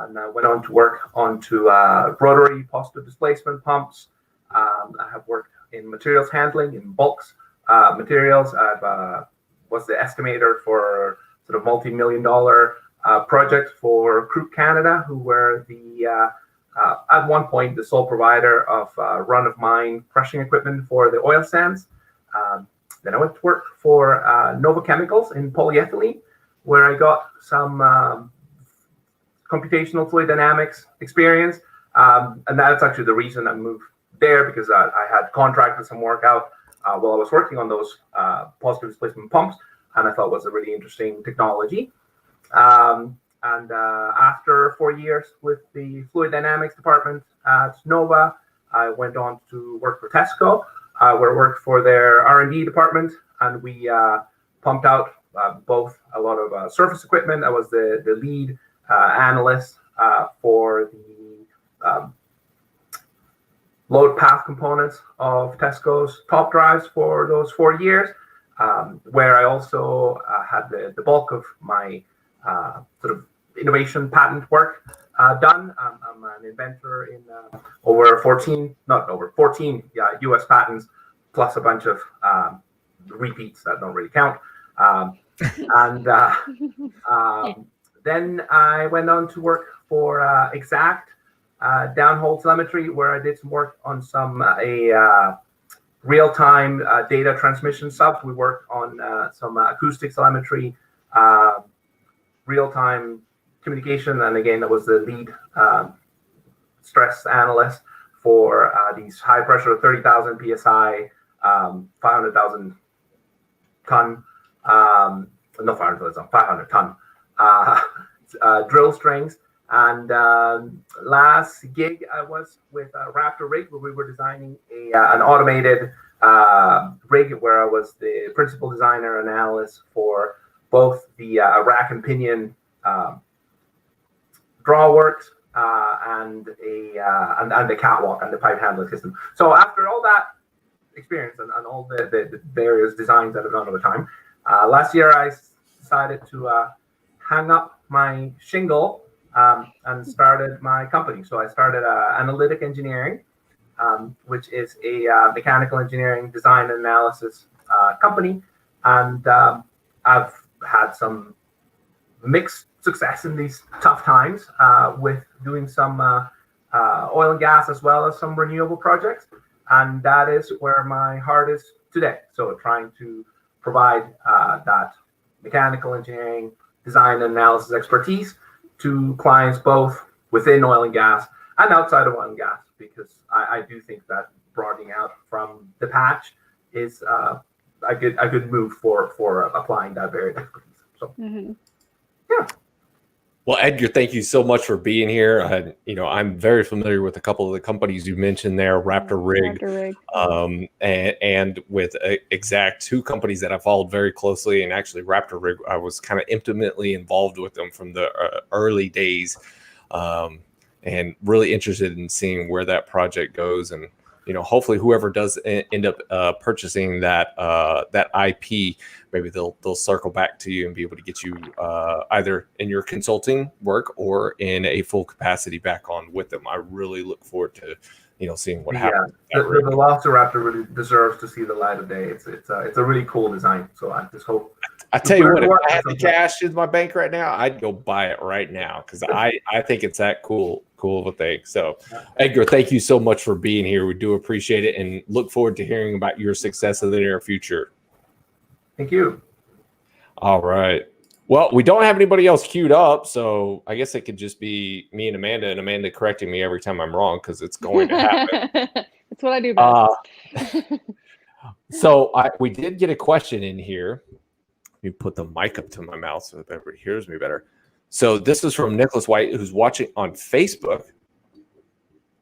and I went on to work onto rotary positive displacement pumps. I have worked in materials handling, in bulks materials. I was the estimator for sort of multi-million-dollar project for Croup Canada, who were the at one point the sole provider of run-of-mine crushing equipment for the oil sands. Then I went to work for Nova Chemicals in polyethylene, where I got some computational fluid dynamics experience. And that's actually the reason I moved there, because I had contracted some work out while I was working on those positive displacement pumps, and I thought it was a really interesting technology. And after 4 years with the fluid dynamics department at Nova, I went on to work for Tesco, where I worked for their R&D department, and we pumped out both a lot of surface equipment. I was the lead analyst for the load path components of Tesco's top drives for those 4 years, where I also had the bulk of my sort of innovation patent work done. I'm an inventor in over 14 US patents, plus a bunch of repeats that don't really count. Then I went on to work for Exact downhole telemetry, where I did some work on some real-time data transmission subs. We worked on some acoustic telemetry, real-time communication, and again, that was the lead stress analyst for these high pressure 30,000 psi, 500,000 ton, no 500,000, 500 ton drill strings. And last gig I was with Raptor Rig, where we were designing an automated rig, where I was the principal designer and analyst for both the rack and pinion drawworks and the catwalk and the pipe handling system. So after all that experience and all the various designs that I've done over time, last year I decided to hang up my shingle and started my company. So I started Analytic Engineering, which is a mechanical engineering design and analysis company, and I've had some mixed success in these tough times with doing some oil and gas as well as some renewable projects, and that is where my heart is today. So trying to provide that mechanical engineering design and analysis expertise to clients both within oil and gas and outside of oil and gas, because I do think that broadening out from the patch is a good move for applying that varied expertise. So yeah. Well, Edgar, thank you so much for being here. I'm very familiar with a couple of the companies you mentioned there, Raptor Rig, and with Exact, two companies that I followed very closely. And actually, Raptor Rig, I was kind of intimately involved with them from the early days, and really interested in seeing where that project goes. And hopefully, whoever does end up purchasing that IP, maybe they'll circle back to you and be able to get you either in your consulting work or in a full capacity back on with them. I really look forward to seeing what happens. The Velociraptor really deserves to see the light of day. It's a really cool design. So I just hope. I tell you what, if I had the cash in my bank right now, I'd go buy it right now, because I think it's that cool of a thing. So, Edgar, thank you so much for being here. We do appreciate it and look forward to hearing about your success in the near future. Thank you. All right. Well, we don't have anybody else queued up, so I guess it could just be me and Amanda correcting me every time I'm wrong because it's going to happen. That's what I do best. So we did get a question in here. Let me put the mic up to my mouth so that everybody hears me better. So this is from Nicholas White, who's watching on Facebook.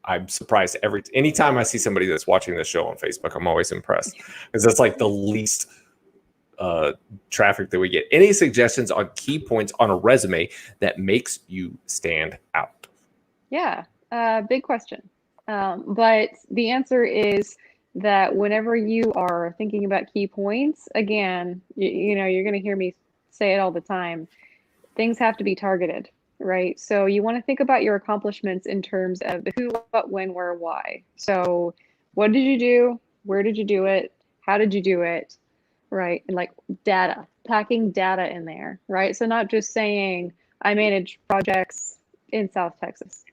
I'm surprised anytime I see somebody that's watching this show on Facebook, I'm always impressed because that's like the least traffic that we get. Any suggestions on key points on a resume that makes you stand out? Yeah, big question. But the answer is that whenever you are thinking about key points, again, you know, you're going to hear me say it all the time. Things have to be targeted, right? So you want to think about your accomplishments in terms of the who, what, when, where, why. So what did you do? Where did you do it? How did you do it? Right? And like data, packing data in there, right? So not just saying I manage projects in South Texas,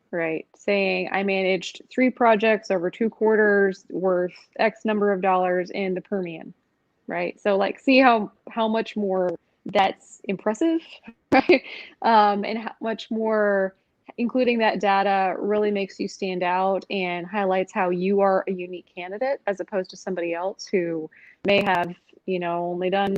right? Saying I managed 3 projects over 2 quarters worth X number of dollars in the Permian, right? So like see how much more that's impressive, right? And how much more including that data really makes you stand out and highlights how you are a unique candidate as opposed to somebody else who may have, you know, only done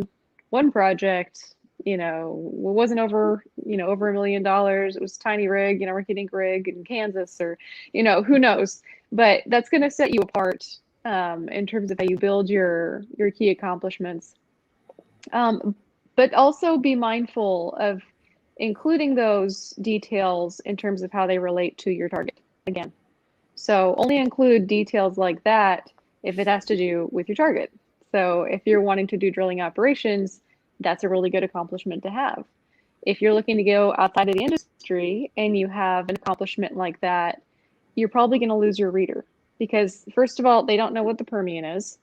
1 project, you know, it wasn't over, you know, over $1 million. It was a tiny rig, you know, Ricky rig in Kansas or, you know, who knows, but that's going to set you apart in terms of how you build your key accomplishments. But also be mindful of including those details in terms of how they relate to your target again. So only include details like that if it has to do with your target. So if you're wanting to do drilling operations, that's a really good accomplishment to have. If you're looking to go outside of the industry and you have an accomplishment like that, you're probably going to lose your reader because first of all, they don't know what the Permian is.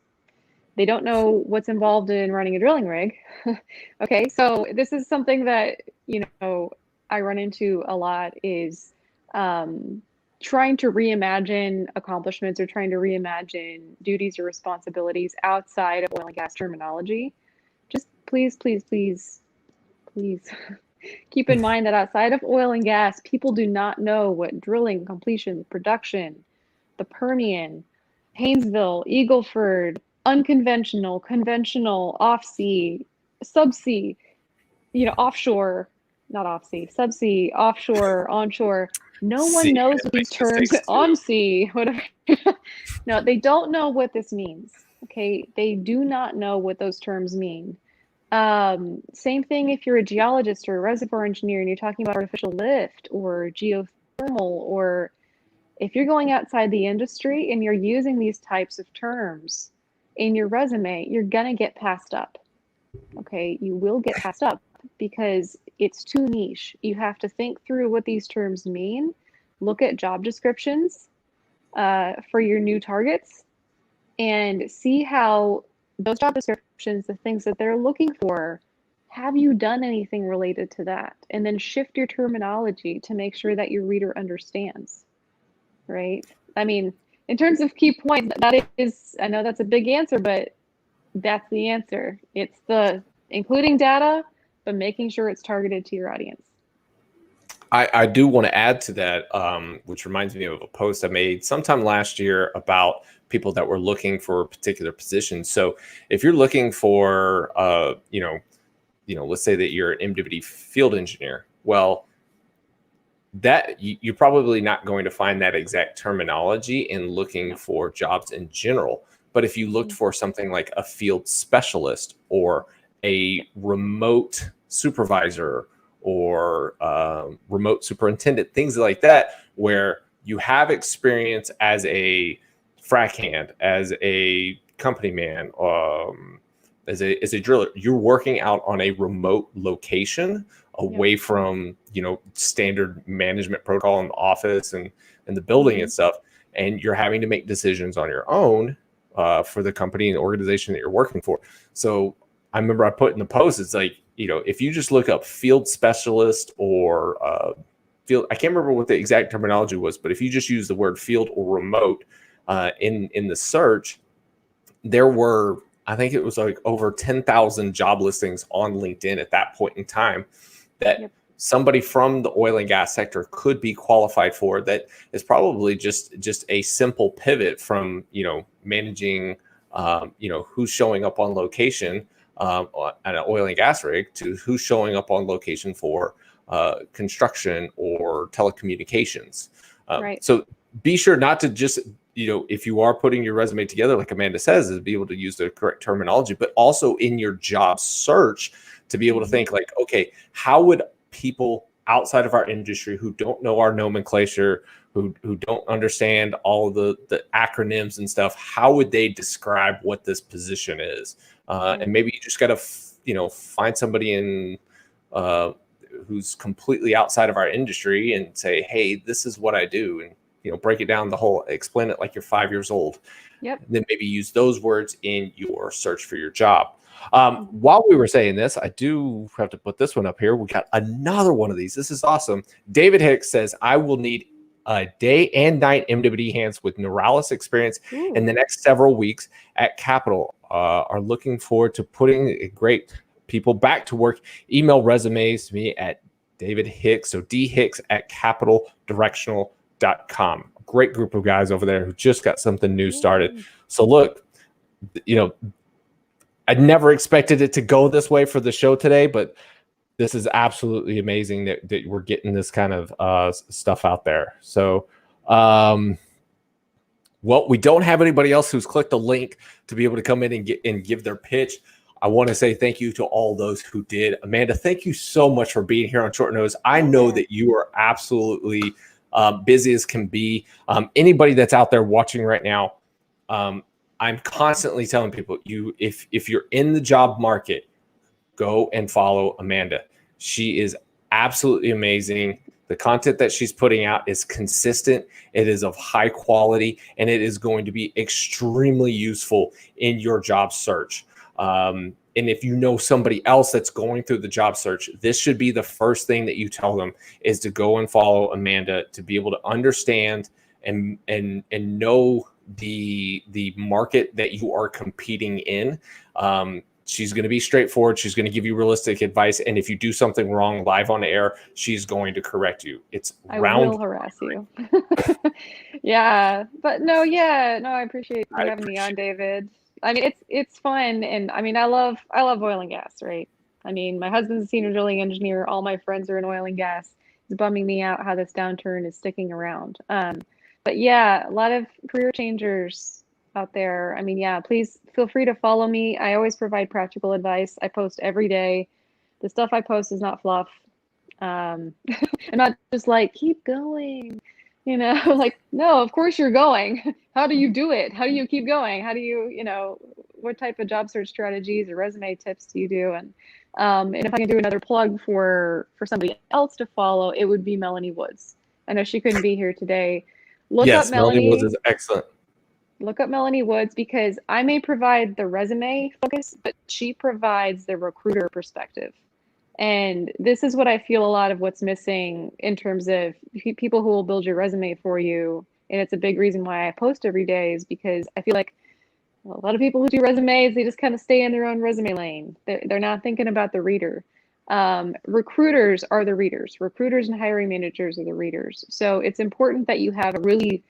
They don't know what's involved in running a drilling rig. Okay, so this is something that, you know, I run into a lot is trying to reimagine accomplishments or trying to reimagine duties or responsibilities outside of oil and gas terminology. Just please, please, please, please keep in mind that outside of oil and gas, people do not know what drilling, completion, production, the Permian, Haynesville, Eagle Ford, unconventional, conventional, off-sea, subsea, you know, offshore, not off-sea, subsea, offshore, onshore. No one knows what these terms, on sea, whatever. No, they don't know what this means. Okay, they do not know what those terms mean. Same thing if you're a geologist or a reservoir engineer and you're talking about artificial lift or geothermal, or if you're going outside the industry and you're using these types of terms in your resume, you're gonna get passed up. Okay, you will get passed up because it's too niche. You have to think through what these terms mean, look at job descriptions for your new targets, and see how those job descriptions, the things that they're looking for, have you done anything related to that? And then shift your terminology to make sure that your reader understands, right? I mean, in terms of key points, that is, I know that's a big answer, but that's the answer. It's the including data, but making sure it's targeted to your audience. I do want to add to that, which reminds me of a post I made sometime last year about people that were looking for a particular position. So if you're looking for, you know, let's say that you're an MWD field engineer, well, that you're probably not going to find that exact terminology in looking for jobs in general. But if you looked for something like a field specialist or a remote supervisor or remote superintendent, things like that, where you have experience as a frac hand, as a company man, as a driller, you're working out on a remote location away from, you know, standard management protocol in the office and the building and stuff, and you're having to make decisions on your own for the company and organization that you're working for. So I remember I put in the post, it's like, you know, if you just look up field specialist or field, I can't remember what the exact terminology was, but if you just use the word field or remote in the search, there were I think it was like over 10,000 job listings on LinkedIn at that point in time that somebody from the oil and gas sector could be qualified for. That is probably just a simple pivot from, managing, who's showing up on location at an oil and gas rig to who's showing up on location for construction or telecommunications. Right. So be sure not to just, if you are putting your resume together, like Amanda says, is be able to use the correct terminology, but also in your job search to be able to think like, okay, how would people outside of our industry who don't know our nomenclature, who don't understand all of the acronyms and stuff, how would they describe what this position is? And maybe you just got to, find somebody in who's completely outside of our industry and say, hey, this is what I do. And, break it down explain it like you're 5 years old. Yep. And then maybe use those words in your search for your job. While we were saying this, I do have to put this one up here. We got another one of these. This is awesome. David Hicks says, I will need a day and night MWD hands with Neuralis experience in the next several weeks at Capital. Are looking forward to putting great people back to work. Email resumes to me at David Hicks. So dhicks@capitaldirectional.com. Great group of guys over there who just got something new started. So look, I never expected it to go this way for the show today, but this is absolutely amazing that we're getting this kind of stuff out there. So, well, we don't have anybody else who's clicked the link to be able to come in and give their pitch. I want to say thank you to all those who did. Amanda, thank you so much for being here on Short Notice. I know that you are absolutely busy as can be. Anybody that's out there watching right now, I'm constantly telling people, if you're in the job market, go and follow Amanda. She is absolutely amazing. The content that she's putting out is consistent. It is of high quality, and it is going to be extremely useful in your job search. And if you know somebody else that's going through the job search, this should be the first thing that you tell them, is to go and follow Amanda, to be able to understand and know the market that you are competing in. She's going to be straightforward. She's going to give you realistic advice. And if you do something wrong live on air, she's going to correct you. I will harass you. Yeah, but no, I appreciate you having me on, David. I mean, it's fun, and I mean, I love oil and gas, right? I mean, my husband's a senior drilling engineer. All my friends are in oil and gas. It's bumming me out how this downturn is sticking around. But yeah, a lot of career changers out there. I mean, yeah, please feel free to follow me. I always provide practical advice. I post every day. The stuff I post is not fluff. I'm not just like, keep going. Like, no, of course you're going. How do you do it? How do you keep going? How do you, what type of job search strategies or resume tips do you do? And if I can do another plug for somebody else to follow, it would be Melanie Woods. I know she couldn't be here today. Look up Melanie Woods is excellent. Look up Melanie Woods, because I may provide the resume focus, but she provides the recruiter perspective. And this is what I feel a lot of what's missing in terms of people who will build your resume for you. And it's a big reason why I post every day, is because I feel like a lot of people who do resumes, they just kind of stay in their own resume lane. They're not thinking about the reader. Recruiters are the readers. Recruiters and hiring managers are the readers. So it's important that you have a really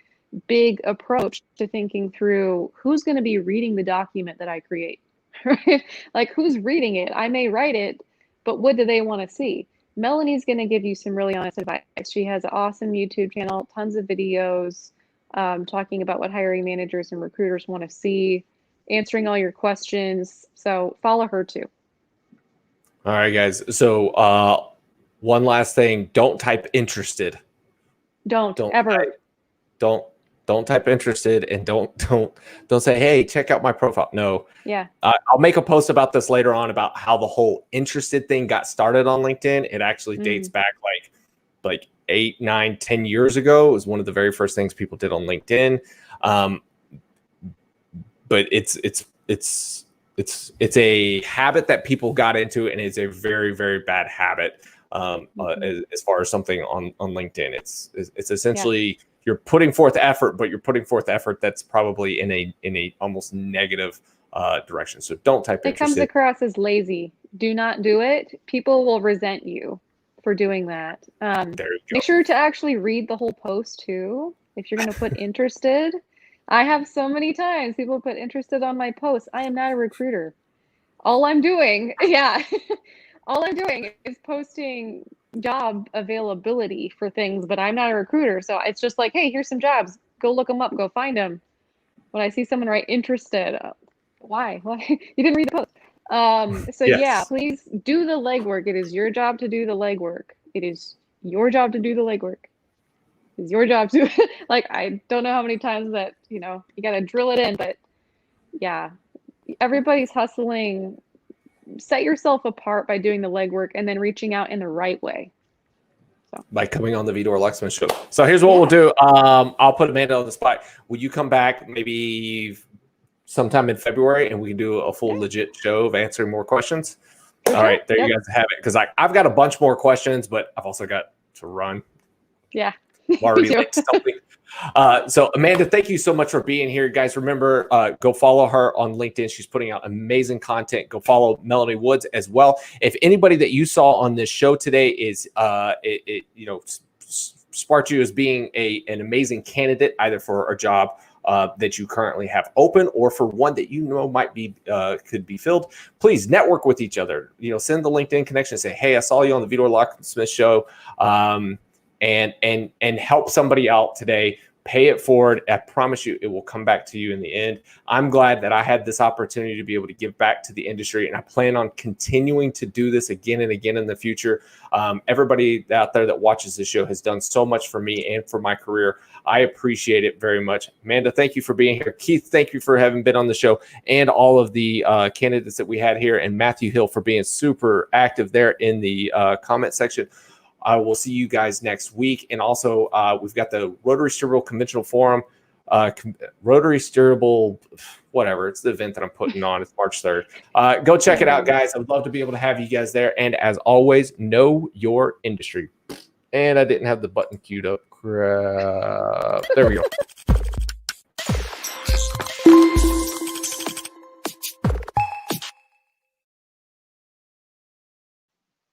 big approach to thinking through who's going to be reading the document that I create, right? Like, who's reading it? I may write it, but what do they want to see? Melanie's going to give you some really honest advice. She has an awesome YouTube channel, tons of videos talking about what hiring managers and recruiters want to see, answering all your questions. So follow her too. All right, guys. So one last thing, don't type interested. Don't ever. Don't type interested, and don't say, hey, check out my profile. No. Yeah. I'll make a post about this later on, about how the whole interested thing got started on LinkedIn. It actually dates back like 8, 9, 10 years ago. It was one of the very first things people did on LinkedIn. But it's a habit that people got into, and it's a very, very bad habit as far as something on LinkedIn. It's essentially you're putting forth effort, but you're putting forth effort that's probably in a almost negative direction. So don't type It comes interested. across as lazy. Do not do it. People will resent you for doing that. There you go. Make sure to actually read the whole post too. If you're going to put interested, I have so many times people put interested on my posts. I am not a recruiter. All I'm doing, all I'm doing is posting job availability for things, but I'm not a recruiter. So it's just like, hey, here's some jobs. Go look them up. Go find them. When I see someone write interested, why? You didn't read the post. So Yes. yeah, please do the legwork. It is your job to do the legwork. It is your job to do the legwork. It's your job to like, I don't know how many times that, you got to drill it in, but yeah, everybody's hustling. Set yourself apart by doing the legwork and then reaching out in the right way. By coming on the Vidor Luxman show. So here's what we'll do. I'll put Amanda on the spot. Will you come back maybe sometime in February and we can do a full legit show of answering more questions? All right, there you guys have it. Because I've got a bunch more questions, but I've also got to run. Yeah. I'm already late stumping. So Amanda, thank you so much for being here. Guys, remember, go follow her on LinkedIn. She's putting out amazing content. Go follow Melanie Woods as well. If anybody that you saw on this show today is, sparked you as being an amazing candidate, either for a job that you currently have open or for one that might be could be filled, please network with each other. Send the LinkedIn connection and say, hey, I saw you on the Vidor Locksmith show. And help somebody out today. Pay it forward. I promise you it will come back to you in the end. I'm glad that I had this opportunity to be able to give back to the industry, and I plan on continuing to do this again and again in the future. Everybody out there that watches this show has done so much for me and for my career. I appreciate it very much. Amanda, thank you for being here. Keith, thank you for having been on the show, and all of the candidates that we had here, and Matthew Hill for being super active there in the comment section. I will see you guys next week. And also, we've got the Rotary Steerable Conventional Forum, Rotary Steerable, whatever. It's the event that I'm putting on. It's March 3rd. Go check it out, guys. I'd love to be able to have you guys there. And as always, know your industry. And I didn't have the button queued up. Crap. There we go.